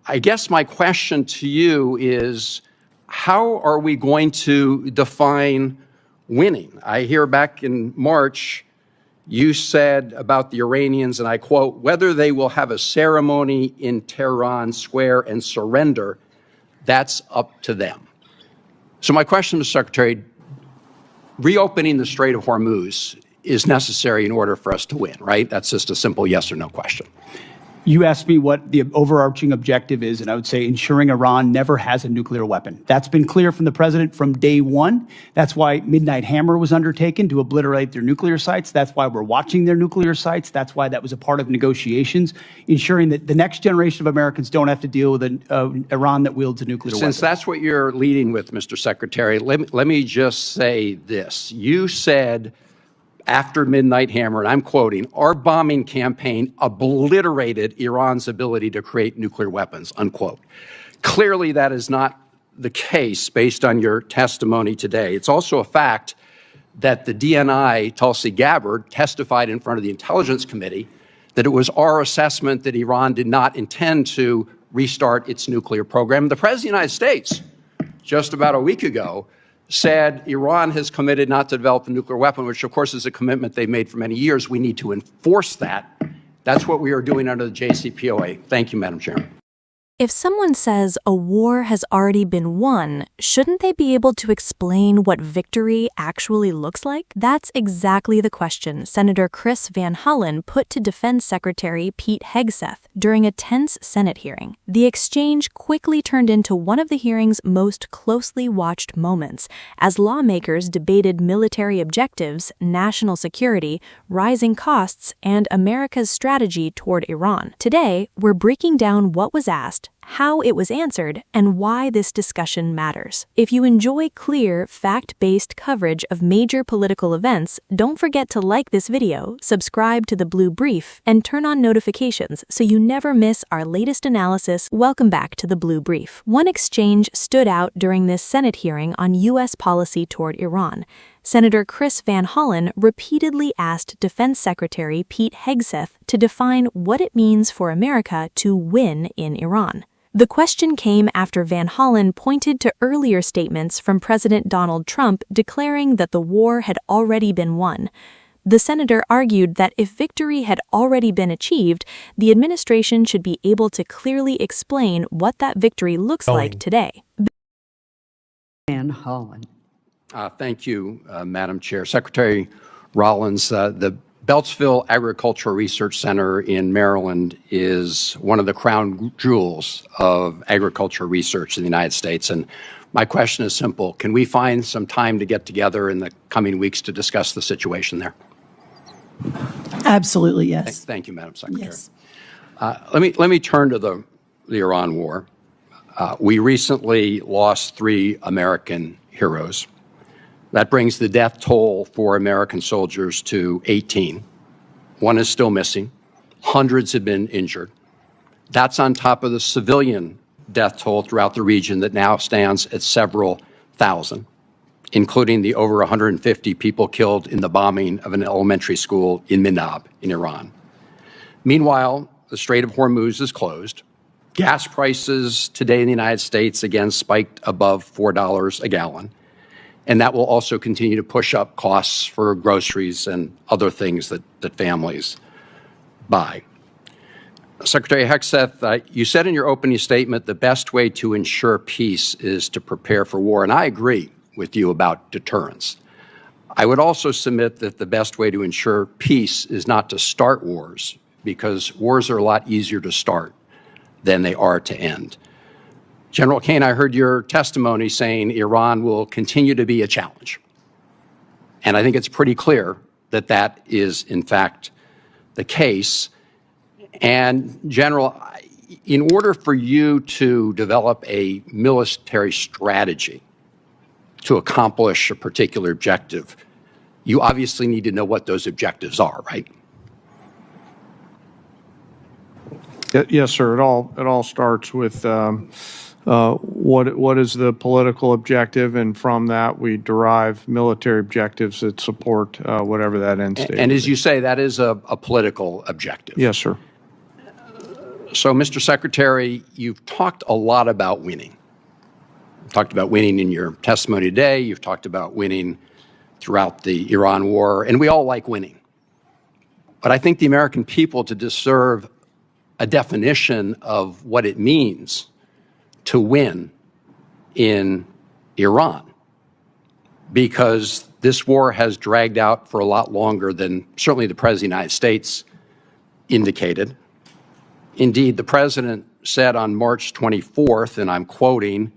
I guess my question to you is, how are we going to define winning? I hear back in March, you said about the Iranians, and I quote, whether they will have a ceremony in Tehran Square and surrender, that's up to them. So my question, Mr. Secretary, reopening the Strait of Hormuz is necessary in order for us to win, right? That's just a simple yes or no question. You asked me what the overarching objective is, and I would say ensuring Iran never has a nuclear weapon. That's been clear from the president from day one. That's why Midnight Hammer was undertaken, to obliterate their nuclear sites. That's why we're watching their nuclear sites. That's why that was a part of negotiations, ensuring that the next generation of Americans don't have to deal with an Iran that wields a nuclear weapon. Since that's what you're leading with, Mr. Secretary, let me just say this. You said, after Midnight Hammer, and I'm quoting, our bombing campaign obliterated Iran's ability to create nuclear weapons, unquote. Clearly, that is not the case based on your testimony today. It's also a fact that the DNI, Tulsi Gabbard, testified in front of the Intelligence Committee that it was our assessment that Iran did not intend to restart its nuclear program. The President of the United States, just about a week ago, said Iran has committed not to develop a nuclear weapon, which, of course, is a commitment they've made for many years. We need to enforce that. That's what we are doing under the JCPOA. Thank you, Madam Chairman. If someone says a war has already been won, shouldn't they be able to explain what victory actually looks like? That's exactly the question Senator Chris Van Hollen put to Defense Secretary Pete Hegseth during a tense Senate hearing. The exchange quickly turned into one of the hearing's most closely watched moments, as lawmakers debated military objectives, national security, rising costs, and America's strategy toward Iran. Today, we're breaking down what was asked, how it was answered, and why this discussion matters. If you enjoy clear, fact-based coverage of major political events, don't forget to like this video, subscribe to the Blue Brief, and turn on notifications so you never miss our latest analysis. Welcome back to the Blue Brief. One exchange stood out during this Senate hearing on U.S. policy toward Iran. Senator Chris Van Hollen repeatedly asked Defense Secretary Pete Hegseth to define what it means for America to win in Iran. The question came after Van Hollen pointed to earlier statements from President Donald Trump declaring that the war had already been won. The senator argued that if victory had already been achieved, the administration should be able to clearly explain what that victory looks like today. Van Hollen. Thank you, Madam Chair. Secretary Rollins, the Beltsville Agricultural Research Center in Maryland is one of the crown jewels of agricultural research in the United States. And my question is simple. Can we find some time to get together in the coming weeks to discuss the situation there? Absolutely, yes. Thank you, Madam Secretary. Yes. Let me turn to the Iran war. We recently lost 3 American heroes. That brings the death toll for American soldiers to 18. 1 is still missing. Hundreds have been injured. That's on top of the civilian death toll throughout the region that now stands at several thousand, including the over 150 people killed in the bombing of an elementary school in Minab in Iran. Meanwhile, the Strait of Hormuz is closed. Gas prices today in the United States again spiked above $4 a gallon. And that will also continue to push up costs for groceries and other things that families buy. Secretary Hegseth, you said in your opening statement the best way to ensure peace is to prepare for war, and I agree with you about deterrence. I would also submit that the best way to ensure peace is not to start wars, because wars are a lot easier to start than they are to end. General Kane, I heard your testimony saying Iran will continue to be a challenge. And I think it's pretty clear that that is, in fact, the case. And, General, in order for you to develop a military strategy to accomplish a particular objective, you obviously need to know what those objectives are, right? Yes, sir. It all starts with what is the political objective, and from that we derive military objectives that support whatever that end state is. And as you say, that is a political objective. Yes, sir. So, Mr. Secretary, you've talked a lot about winning. You've talked about winning in your testimony today. You've talked about winning throughout the Iran war, and we all like winning. But I think the American people deserve a definition of what it means to win in Iran, because this war has dragged out for a lot longer than certainly the President of the United States indicated. Indeed, the President said on March 24th, and I'm quoting,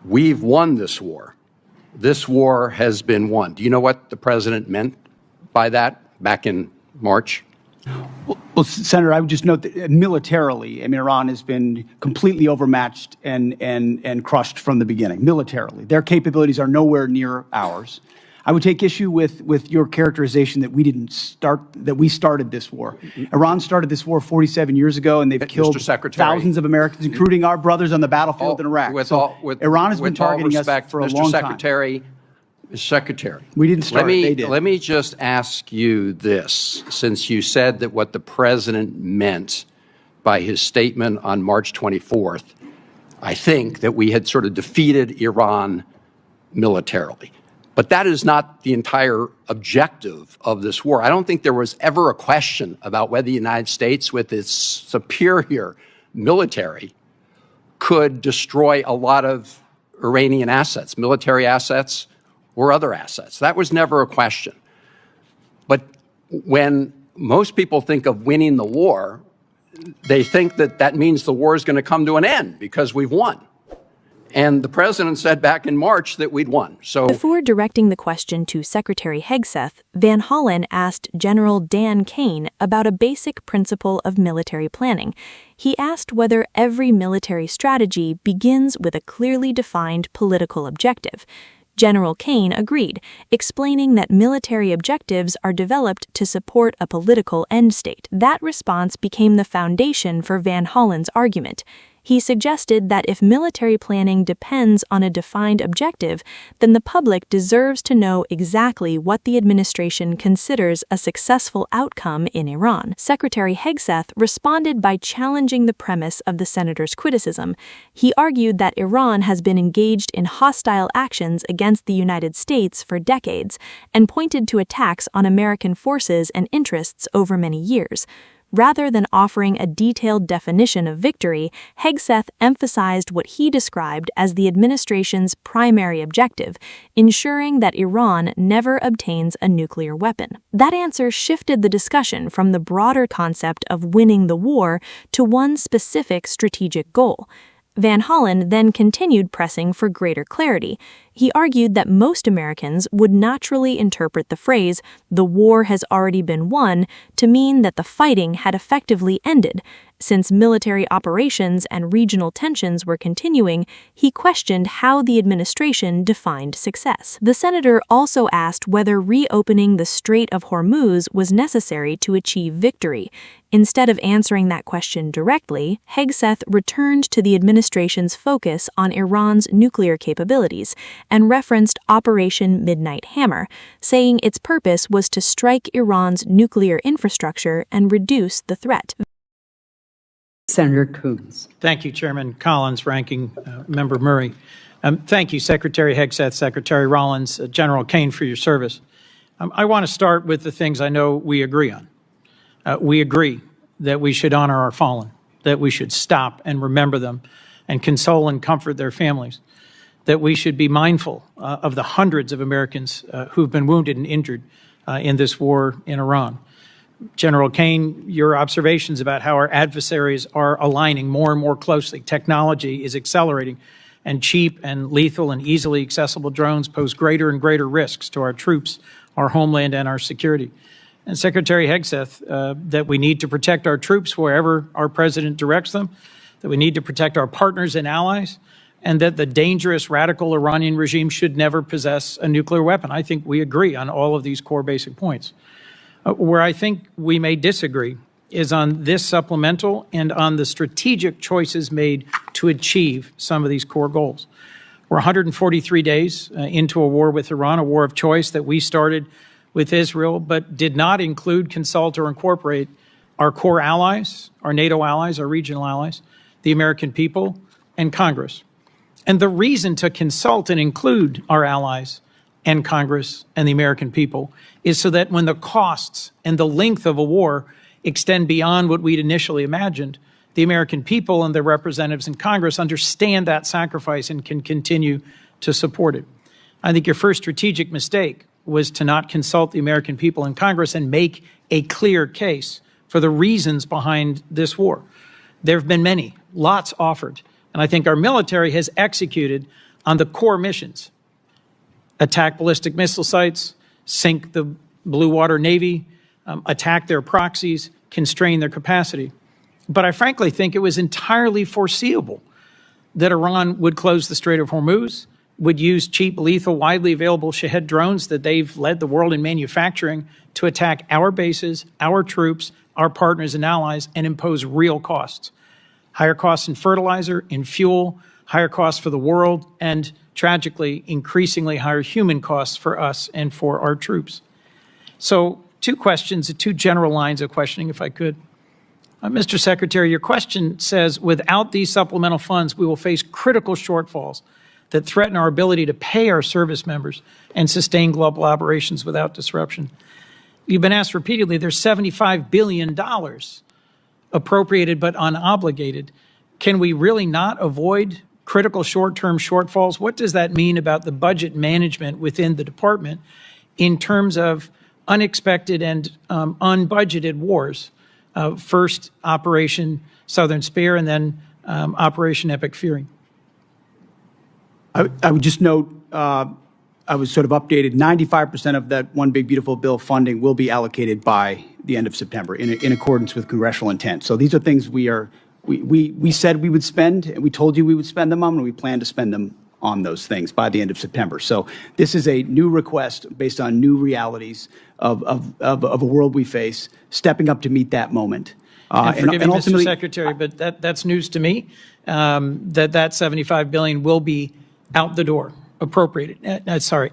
"We've won this war. This war has been won." Do you know what the President meant by that back in March? Well, Senator, I would just note that militarily, I mean, Iran has been completely overmatched and crushed from the beginning, militarily. Their capabilities are nowhere near ours. I would take issue with your characterization that we started this war. Iran started this war 47 years ago, and they've killed thousands of Americans, including our brothers on the battlefield in Iraq. Iran has been targeting us for a long time. Mr. Secretary, we didn't start it, they did. Let me just ask you this, since you said that what the President meant by his statement on March 24th, I think that we had sort of defeated Iran militarily. But that is not the entire objective of this war. I don't think there was ever a question about whether the United States, with its superior military, could destroy a lot of Iranian assets, military assets or other assets. That was never a question. But when most people think of winning the war, they think that that means the war is going to come to an end because we've won. And the President said back in March that we'd won. So, before directing the question to Secretary Hegseth, Van Hollen asked General Dan Kane about a basic principle of military planning. He asked whether every military strategy begins with a clearly defined political objective. General Kane agreed, explaining that military objectives are developed to support a political end state. That response became the foundation for Van Hollen's argument. He suggested that if military planning depends on a defined objective, then the public deserves to know exactly what the administration considers a successful outcome in Iran. Secretary Hegseth responded by challenging the premise of the senator's criticism. He argued that Iran has been engaged in hostile actions against the United States for decades and pointed to attacks on American forces and interests over many years. Rather than offering a detailed definition of victory, Hegseth emphasized what he described as the administration's primary objective, ensuring that Iran never obtains a nuclear weapon. That answer shifted the discussion from the broader concept of winning the war to one specific strategic goal. Van Hollen then continued pressing for greater clarity. He argued that most Americans would naturally interpret the phrase, "the war has already been won," to mean that the fighting had effectively ended. Since military operations and regional tensions were continuing, he questioned how the administration defined success. The senator also asked whether reopening the Strait of Hormuz was necessary to achieve victory. Instead of answering that question directly, Hegseth returned to the administration's focus on Iran's nuclear capabilities and referenced Operation Midnight Hammer, saying its purpose was to strike Iran's nuclear infrastructure and reduce the threat. Senator Coons. Thank you, Chairman Collins, Ranking Member Murray. Thank you, Secretary Hegseth, Secretary Rollins, General Kane, for your service. I want to start with the things I know we agree on. We agree that we should honor our fallen, that we should stop and remember them and console and comfort their families, that we should be mindful of the hundreds of Americans who've been wounded and injured in this war in Iran. General Kane, your observations about how our adversaries are aligning more and more closely. Technology is accelerating, and cheap and lethal and easily accessible drones pose greater and greater risks to our troops, our homeland, and our security. And Secretary Hegseth, that we need to protect our troops wherever our president directs them, that we need to protect our partners and allies, and that the dangerous radical Iranian regime should never possess a nuclear weapon. I think we agree on all of these core basic points. Where I think we may disagree is on this supplemental and on the strategic choices made to achieve some of these core goals. We're 143 days into a war with Iran, a war of choice that we started with Israel, but did not include, consult, or incorporate our core allies, our NATO allies, our regional allies, the American people, and Congress. And the reason to consult and include our allies and Congress and the American people is so that when the costs and the length of a war extend beyond what we'd initially imagined, the American people and their representatives in Congress understand that sacrifice and can continue to support it. I think your first strategic mistake was to not consult the American people in Congress and make a clear case for the reasons behind this war. There have been many, lots offered, and I think our military has executed on the core missions: attack ballistic missile sites, sink the Blue Water Navy, attack their proxies, constrain their capacity. But I frankly think it was entirely foreseeable that Iran would close the Strait of Hormuz, would use cheap, lethal, widely available Shahed drones that they've led the world in manufacturing to attack our bases, our troops, our partners and allies, and impose real costs. Higher costs in fertilizer, in fuel, higher costs for the world, and tragically, increasingly higher human costs for us and for our troops. So, two questions, two general lines of questioning, if I could. Mr. Secretary, your question says, without these supplemental funds, we will face critical shortfalls that threaten our ability to pay our service members and sustain global operations without disruption. You've been asked repeatedly, there's $75 billion appropriated but unobligated. Can we really not avoid critical short-term shortfalls? What does that mean about the budget management within the department in terms of unexpected and unbudgeted wars? First, Operation Southern Spear, and then Operation Epic Fury. I would just note, I was sort of updated, 95% of that One Big Beautiful Bill funding will be allocated by the end of September in accordance with congressional intent. So these are things we said we would spend, and we told you we would spend them on, and we plan to spend them on those things by the end of September. So this is a new request based on new realities of a world we face, stepping up to meet that moment. And forgive me, Mr. Secretary, but that's news to me, that $75 billion will be out the door,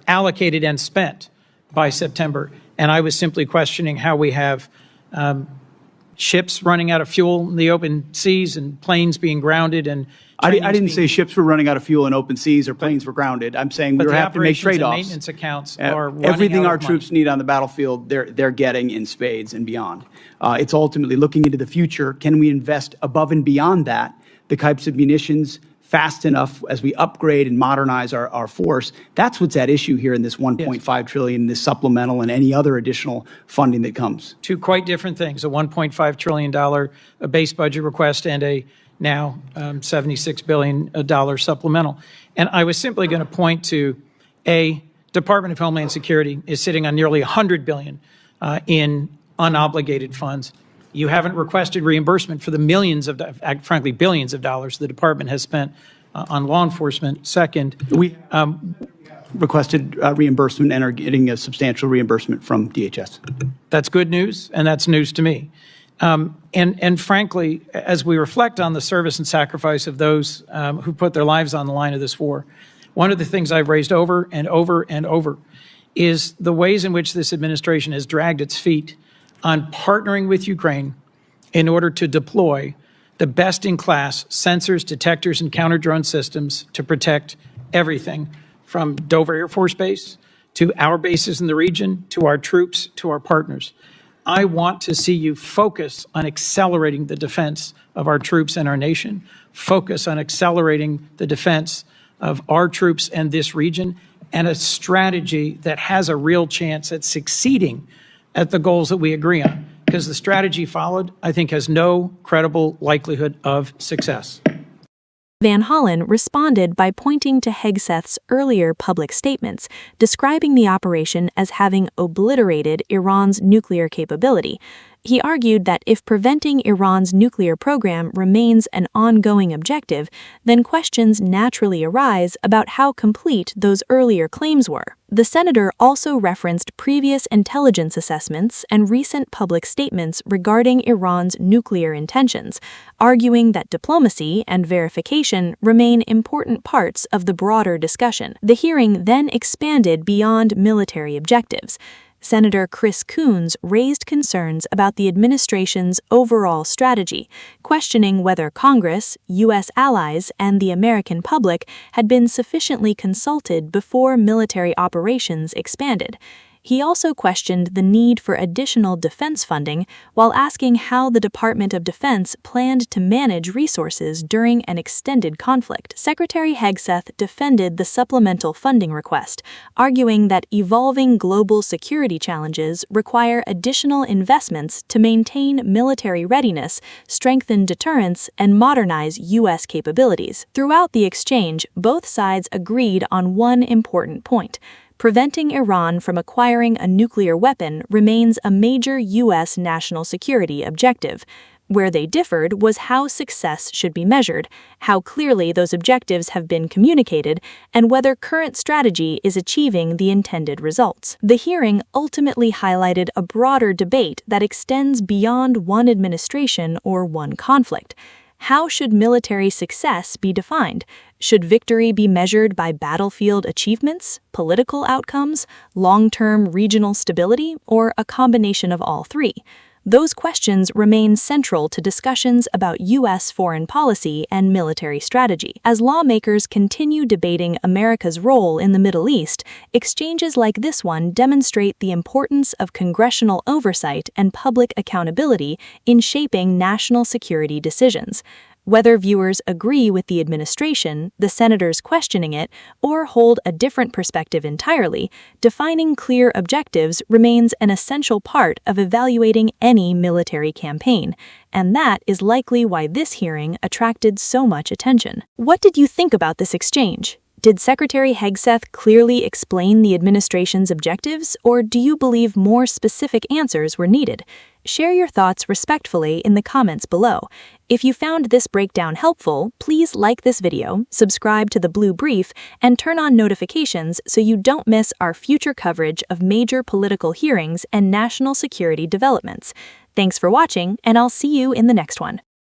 allocated and spent by September. And I was simply questioning how we have ships running out of fuel in the open seas and planes being grounded. And I didn't say ships were running out of fuel in open seas or planes were grounded. I'm saying we have to make trade-offs. And maintenance accounts are running everything out our of money. troops need on the battlefield, they're getting in spades and beyond. It's ultimately looking into the future. Can we invest above and beyond that, the types of munitions, fast enough as we upgrade and modernize our force? That's what's at issue here in this $1.5 trillion, this supplemental, and any other additional funding that comes. Two quite different things: a $1.5 trillion base budget request and a now $76 billion supplemental. And I was simply going to point to Department of Homeland Security is sitting on nearly $100 billion in unobligated funds. You haven't requested reimbursement for the frankly, billions of dollars the department has spent on law enforcement. Second, we requested reimbursement and are getting a substantial reimbursement from DHS. That's good news, and that's news to me. And frankly, as we reflect on the service and sacrifice of those who put their lives on the line of this war, one of the things I've raised over and over and over is the ways in which this administration has dragged its feet on partnering with Ukraine in order to deploy the best-in-class sensors, detectors, and counter-drone systems to protect everything from Dover Air Force Base to our bases in the region, to our troops, to our partners. I want to see you focus on accelerating the defense of our troops and our nation, focus on accelerating the defense of our troops and this region, and a strategy that has a real chance at succeeding at the goals that we agree on, because the strategy followed, I think, has no credible likelihood of success. Van Hollen responded by pointing to Hegseth's earlier public statements, describing the operation as having obliterated Iran's nuclear capability. He argued that if preventing Iran's nuclear program remains an ongoing objective, then questions naturally arise about how complete those earlier claims were. The senator also referenced previous intelligence assessments and recent public statements regarding Iran's nuclear intentions, arguing that diplomacy and verification remain important parts of the broader discussion. The hearing then expanded beyond military objectives. Senator Chris Coons raised concerns about the administration's overall strategy, questioning whether Congress, U.S. allies, and the American public had been sufficiently consulted before military operations expanded. He also questioned the need for additional defense funding while asking how the Department of Defense planned to manage resources during an extended conflict. Secretary Hegseth defended the supplemental funding request, arguing that evolving global security challenges require additional investments to maintain military readiness, strengthen deterrence, and modernize U.S. capabilities. Throughout the exchange, both sides agreed on one important point. Preventing Iran from acquiring a nuclear weapon remains a major U.S. national security objective. Where they differed was how success should be measured, how clearly those objectives have been communicated, and whether current strategy is achieving the intended results. The hearing ultimately highlighted a broader debate that extends beyond one administration or one conflict. How should military success be defined? Should victory be measured by battlefield achievements, political outcomes, long-term regional stability, or a combination of all three? Those questions remain central to discussions about U.S. foreign policy and military strategy. As lawmakers continue debating America's role in the Middle East, exchanges like this one demonstrate the importance of congressional oversight and public accountability in shaping national security decisions. Whether viewers agree with the administration, the senators questioning it, or hold a different perspective entirely, defining clear objectives remains an essential part of evaluating any military campaign, and that is likely why this hearing attracted so much attention. What did you think about this exchange? Did Secretary Hegseth clearly explain the administration's objectives, or do you believe more specific answers were needed? Share your thoughts respectfully in the comments below. If you found this breakdown helpful, please like this video, subscribe to the Blue Brief, and turn on notifications so you don't miss our future coverage of major political hearings and national security developments. Thanks for watching, and I'll see you in the next one.